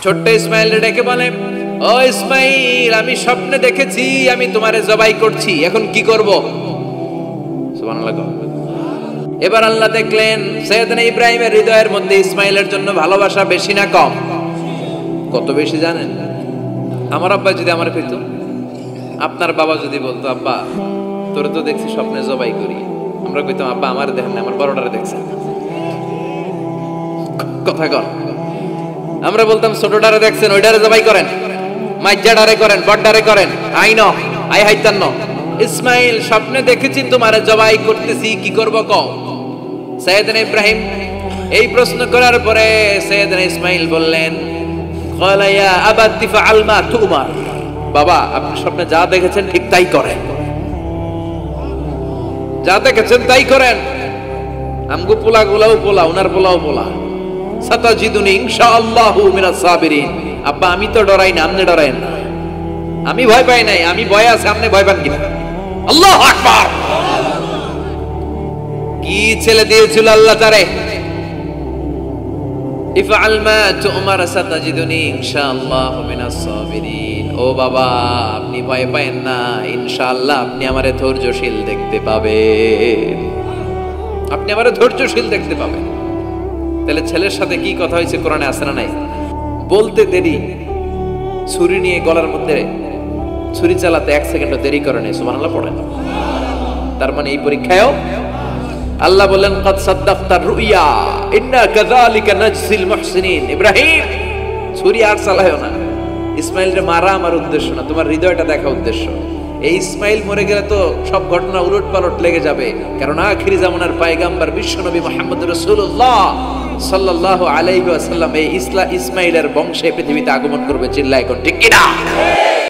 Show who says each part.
Speaker 1: ছোট্ট ইসমাইল ডেকে বলে, ও ইসমাইল, আমি স্বপ্নে দেখেছি আমি তোমারে জবাই করছি, এখন কি করব? সুবহানাল্লাহ। এবার আল্লাহ দেখলেন সাইয়েদনা ইব্রাহিমের হৃদয়ের মধ্যে ইসমাইলের জন্য ভালোবাসা বেশি না কম? কত বেশি জানেন? আমার আব্বা যদি আমার পেত, আপনার বাবা যদি বলতো, আব্বা তোরে তো দেখছি স্বপ্নে জবাই করি, আমরা কইতাম, আব্বা আমার দেখেন না, আমার বড়টারে দেখছেন। কথা কর। আমরা বলতাম, ছোটটারে দেখছেন, ওইটারে জবাই করেন, মাইজাডারে করেন, বড়ডারে করেন, আইন আই হাইতান্ন। ইসমাইল, স্বপ্নে দেখেছি তোমারে জবাই করতেছি, কি করব কও? সাইয়েদনা ইব্রাহিম এই প্রশ্ন করার পরে সাইয়েদনা ইসমাইল বললেন, ক্বালা ইয়া আবাতি ফাআল মা তুমার। বাবা, আপনি স্বপ্নে যা দেখেছেন ঠিক তাই করেন, যা দেখেছেন তাই করেন। আমগো পোলাগুলাও পোলা, উনার পোলাও পোলা। সাতাজিদুনি ইনশাআল্লাহু মিনাস সাবিরিন। আব্বা, আমি তো ডরাই না, আপনি ডরায়েন না। আমি ভয় পাই নাই, আমি ভয় আছে, আপনি ভয় পান কিনা? আল্লাহু আকবার। কি ছেলে দিয়েছিল আল্লাহ তারে! ইফআল মা তুমার সাতাজিদুনি ইনশাআল্লাহু মিনাস সাবিরিন। ও বাবা, আপনি ভয় পায়েন না, ইনশাআল্লাহ আপনি আমারে ধৈর্যশীল দেখতে পাবেন, আপনি আমারে ধৈর্যশীল দেখতে পাবেন। তাহলে ছেলের সাথে কি কথা হয়েছে কোরআনে আছে না নাই? বলতে দেরি, ছুরি নিয়ে গলার মধ্যে ছুরি চালাতে 1 সেকেন্ডও দেরি করে নাই। সুবহানাল্লাহ পড়েন। তার মানে এই পরীক্ষায়ও আল্লাহ বলেন, ক্বাদ সাদ্দাকতার রুইয়া ইন্না কাযালিকা নাজজিল মুহসিনিন। ইব্রাহিম, ছুরি আর চালায়ও না। ইসমাইলকে মারা আমার উদ্দেশ্য না, তোমার হৃদয়টা দেখা উদ্দেশ্য। এই ইসমাইল মরে গেলে তো সব ঘটনা উলটপালট লেগে যাবে, কারণ আখিরি জামানার পয়গম্বর বিশ্বনবী মুহাম্মদ রাসূলুল্লাহ সাল্লাল্লাহু আলাইহি ওয়াসাল্লাম এই ইসমাইলের বংশে পৃথিবীতে আগমন করবে। চিল্লায় কোন ঠিক কিনা?